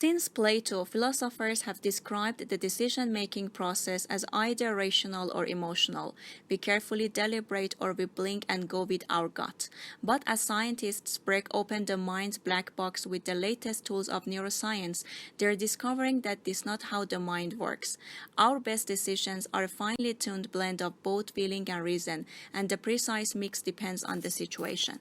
Since Plato, philosophers have described the decision-making process as either rational or emotional. We carefully deliberate or we blink and go with our gut. But as scientists break open the mind's black box with the latest tools of neuroscience, they're discovering that this is not how the mind works. Our best decisions are a finely tuned blend of both feeling and reason, and the precise mix depends on the situation.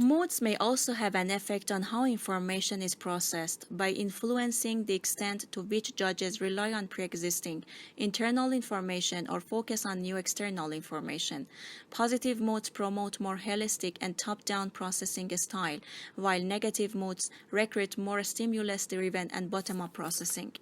Moods may also have an effect on how information is processed by influencing the extent to which judges rely on pre-existing internal information or focus on new external information. Positive moods promote more holistic and top-down processing style, while negative moods recruit more stimulus-driven and bottom-up processing.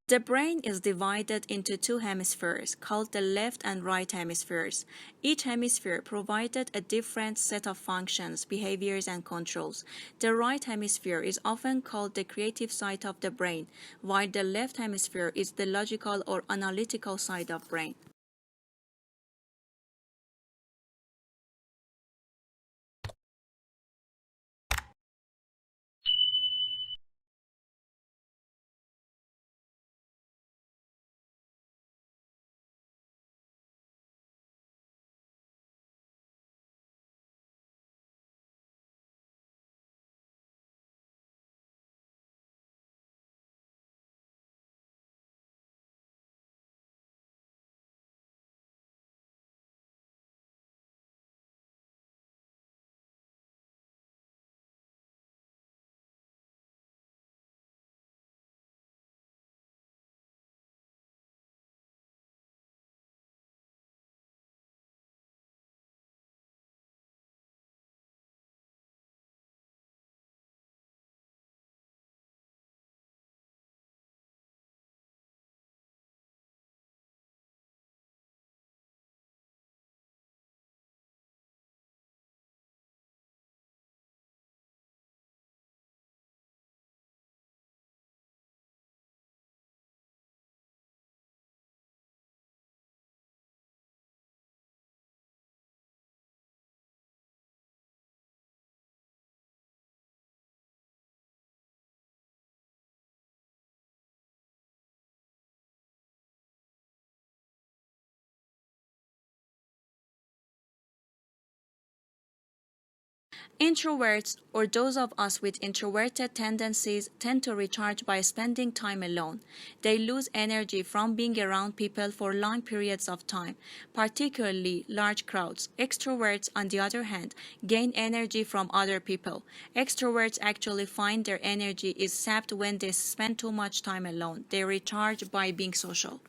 The brain is divided into two hemispheres, called the left and right hemispheres. Each hemisphere provided a different set of functions, behaviors, and controls. The right hemisphere is often called the creative side of the brain, while the left hemisphere is the logical or analytical side of brain. Introverts, or those of us with introverted tendencies, tend to recharge by spending time alone. They lose energy from being around people for long periods of time, particularly large crowds. Extroverts, on the other hand, gain energy from other people. Extroverts actually find their energy is sapped when they spend too much time alone. They recharge by being social.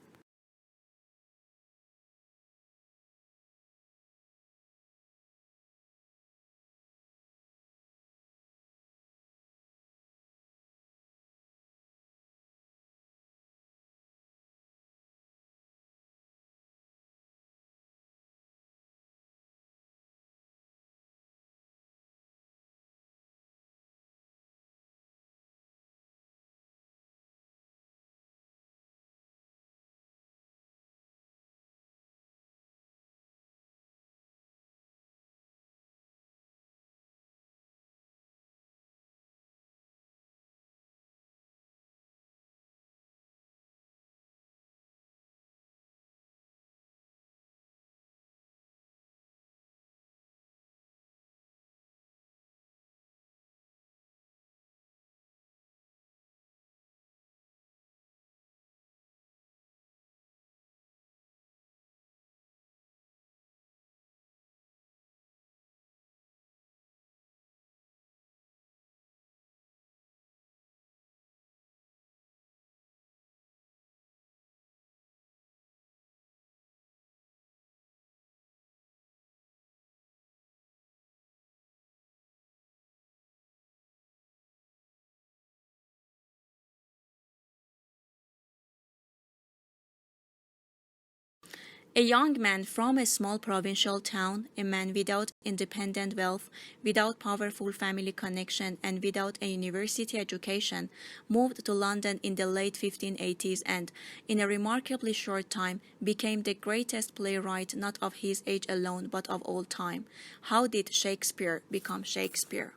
A young man from a small provincial town, a man without independent wealth, without powerful family connection, and without a university education, moved to London in the late 1580s and, in a remarkably short time, became the greatest playwright not of his age alone but of all time. How did Shakespeare become Shakespeare?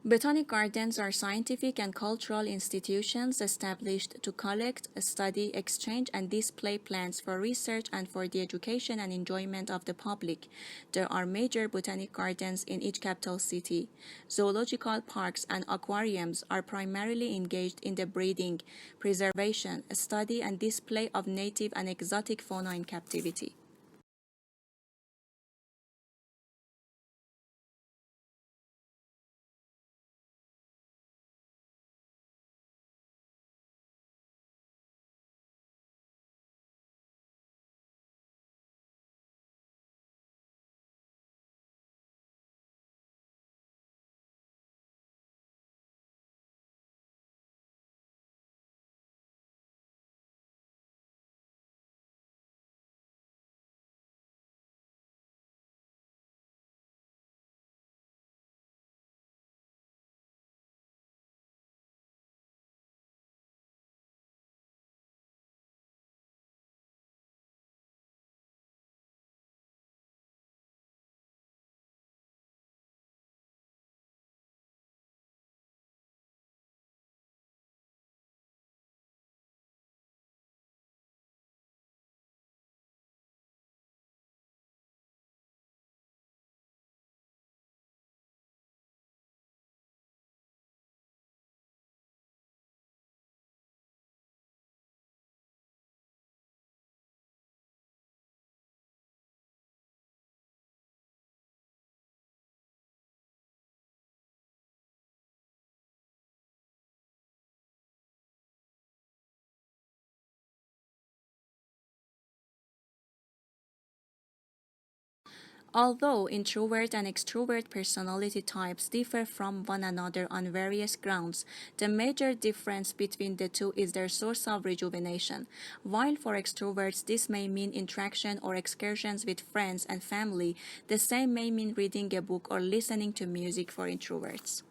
Botanic gardens are scientific and cultural institutions established to collect, study, exchange, and display plants for research and for the education and enjoyment of the public. There are major botanic gardens in each capital city. Zoological parks and aquariums are primarily engaged in the breeding, preservation, study, and display of native and exotic fauna in captivity. Although introvert and extrovert personality types differ from one another on various grounds, the major difference between the two is their source of rejuvenation. While for extroverts this may mean interaction or excursions with friends and family, the same may mean reading a book or listening to music for introverts.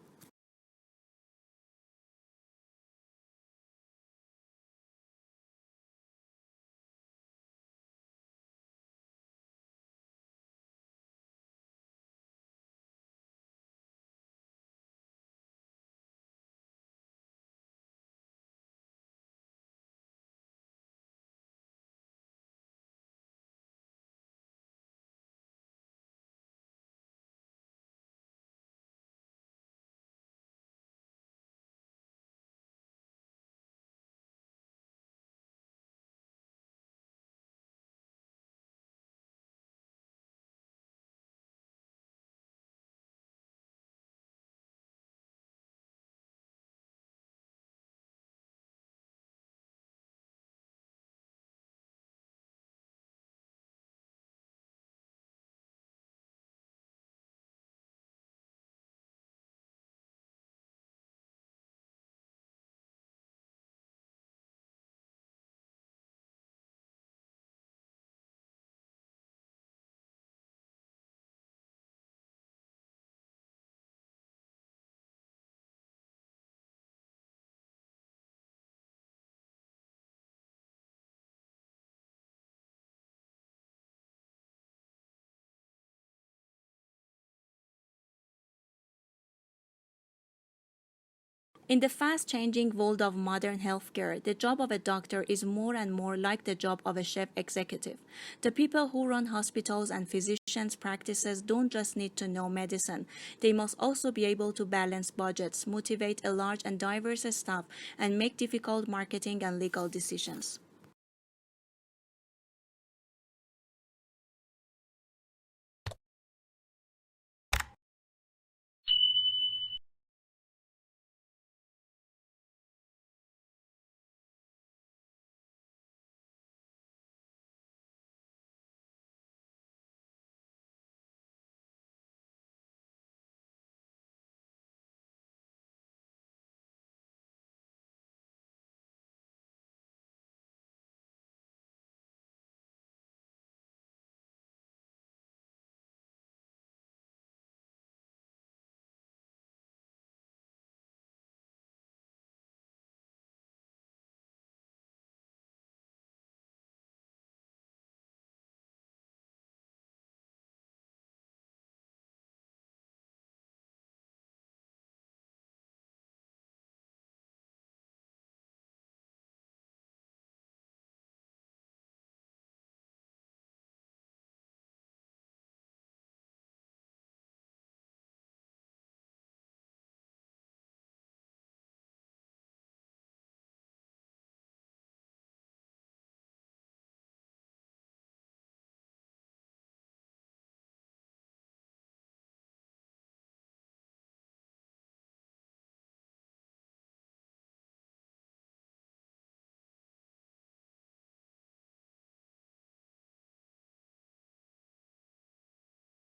In the fast changing world of modern healthcare, the job of a doctor is more and more like the job of a chief executive. The people who run hospitals and physicians' practices don't just need to know medicine, they must also be able to balance budgets, motivate a large and diverse staff, and make difficult marketing and legal decisions.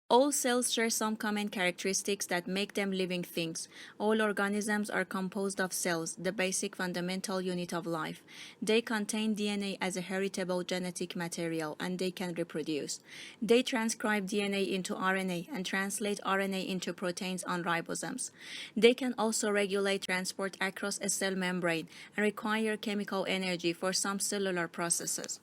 All cells share some common characteristics that make them living things. All organisms are composed of cells, the basic fundamental unit of life. They contain DNA as a heritable genetic material, and they can reproduce. They transcribe DNA into RNA and translate RNA into proteins on ribosomes. They can also regulate transport across a cell membrane and require chemical energy for some cellular processes.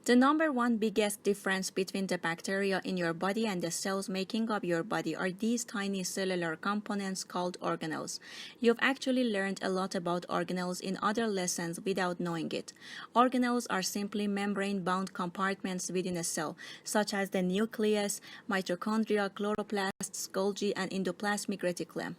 The number one biggest difference between the bacteria in your body and the cells making up your body are these tiny cellular components called organelles. You've actually learned a lot about organelles in other lessons without knowing it. Organelles are simply membrane-bound compartments within a cell, such as the nucleus, mitochondria, chloroplasts, Golgi, and endoplasmic reticulum.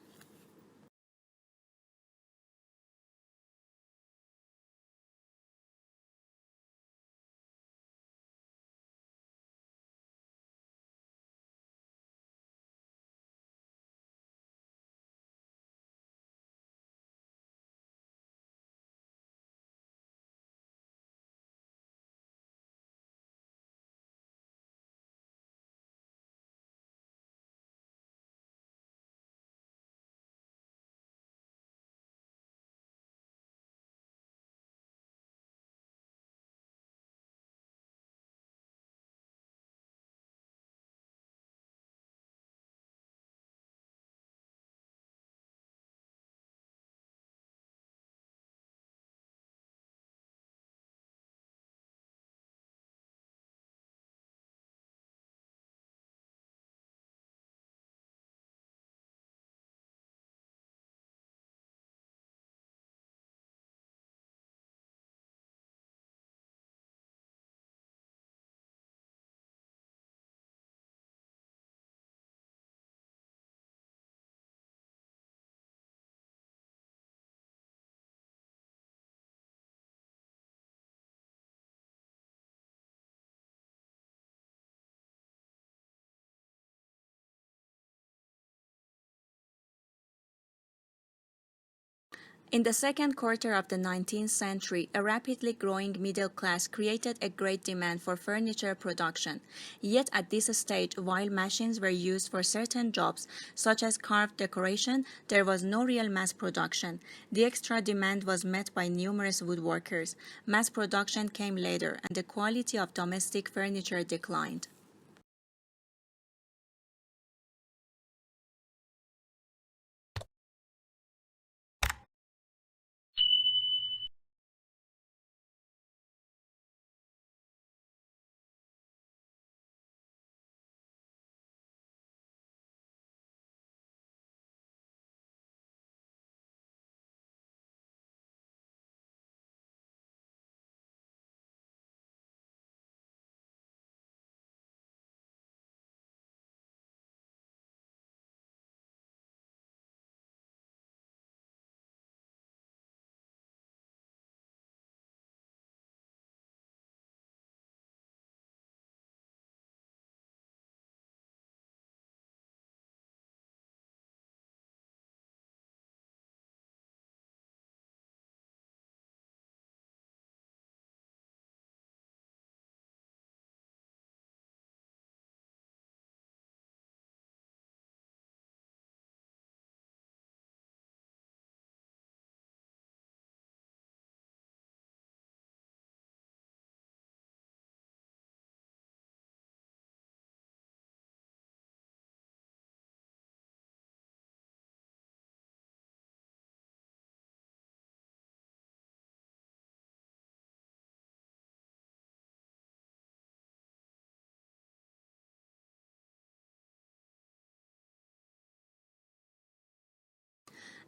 In the second quarter of the 19th century, a rapidly growing middle class created a great demand for furniture production. Yet at this stage, while machines were used for certain jobs, such as carved decoration, there was no real mass production. The extra demand was met by numerous woodworkers. Mass production came later, and the quality of domestic furniture declined.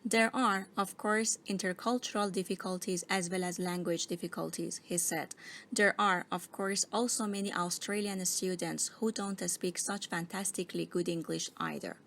There are, of course, intercultural difficulties as well as language difficulties, he said. There are, of course, also many Australian students who don't speak such fantastically good English either.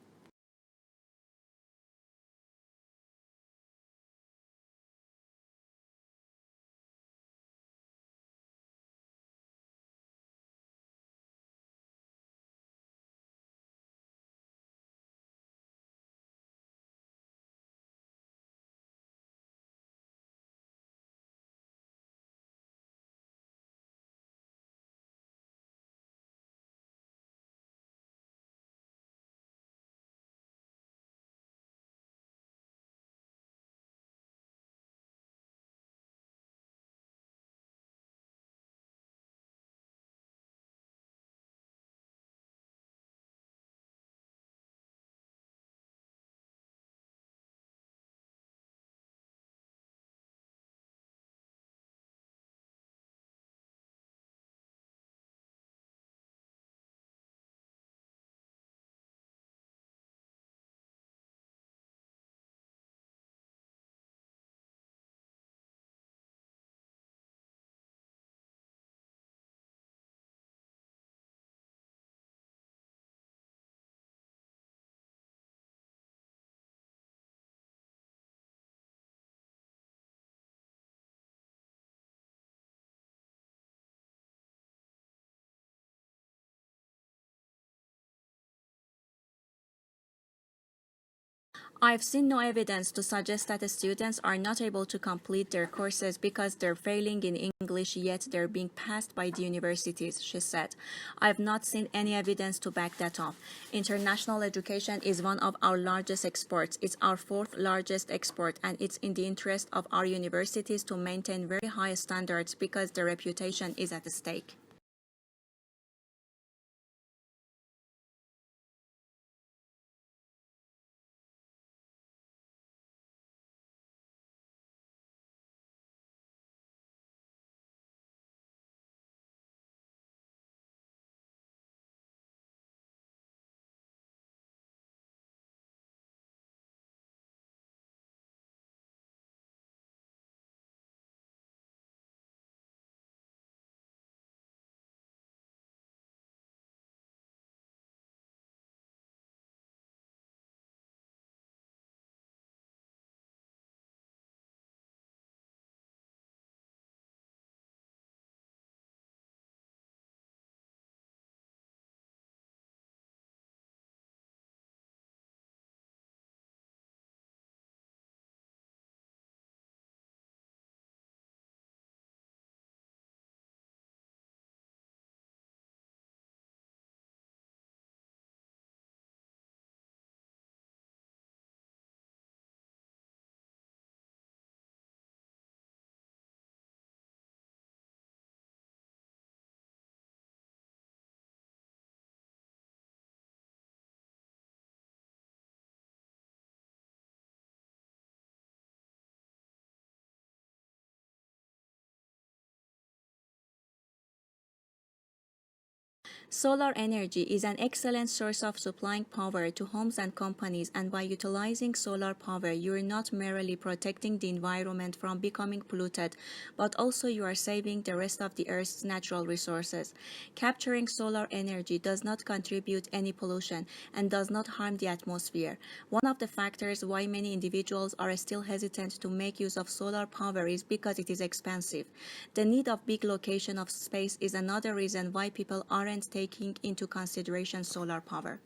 I've seen no evidence to suggest that the students are not able to complete their courses because they're failing in English, yet they're being passed by the universities, she said. I've not seen any evidence to back that up. International education is one of our largest exports. It's our fourth largest export, and it's in the interest of our universities to maintain very high standards because their reputation is at stake. Solar energy is an excellent source of supplying power to homes and companies, and by utilizing solar power, you are not merely protecting the environment from becoming polluted, but also you are saving the rest of the Earth's natural resources. Capturing solar energy does not contribute any pollution and does not harm the atmosphere. One of the factors why many individuals are still hesitant to make use of solar power is because it is expensive. The need of big location of space is another reason why people aren't taking into consideration solar power.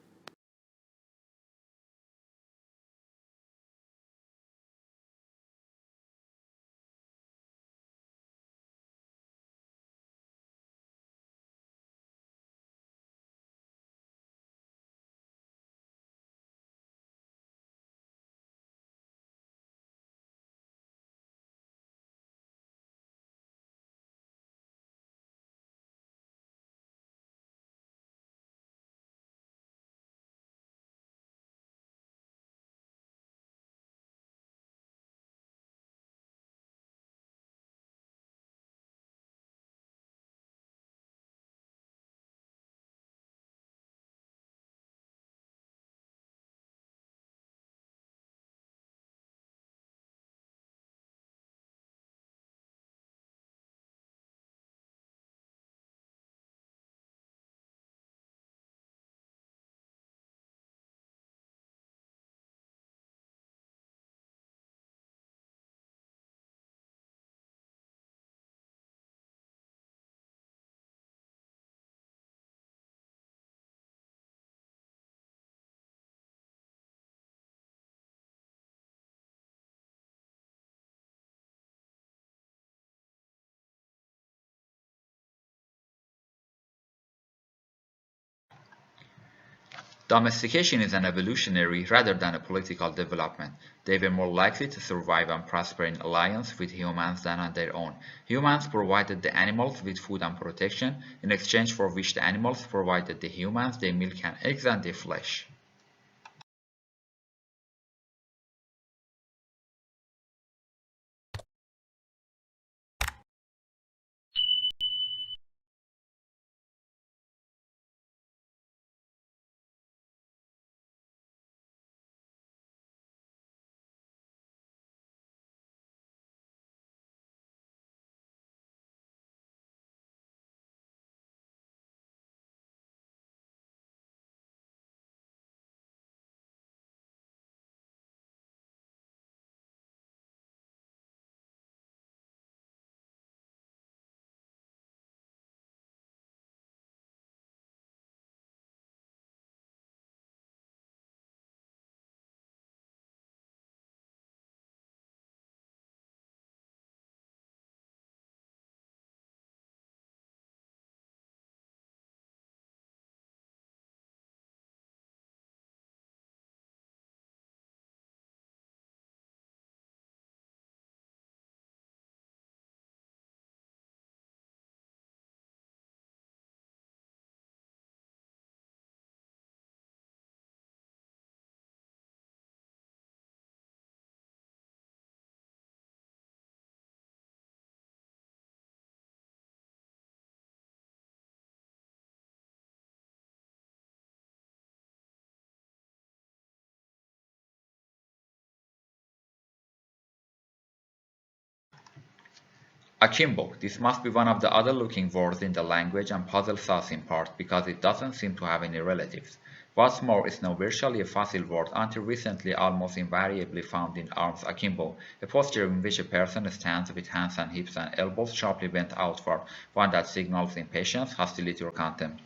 Domestication is an evolutionary rather than a political development. They were more likely to survive and prosper in alliance with humans than on their own. Humans provided the animals with food and protection, in exchange for which the animals provided the humans their milk and eggs and their flesh. Akimbo. This must be one of the other looking words in the language and puzzles us in part because it doesn't seem to have any relatives. What's more, it's now virtually a fossil word until recently almost invariably found in arms akimbo, a posture in which a person stands with hands and hips and elbows sharply bent outward, one that signals impatience, hostility, or contempt.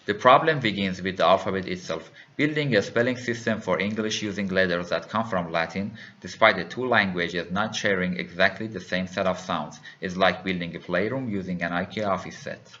The problem begins with the alphabet itself. Building a spelling system for English using letters that come from Latin, despite the two languages not sharing exactly the same set of sounds, is like building a playroom using an IKEA office set.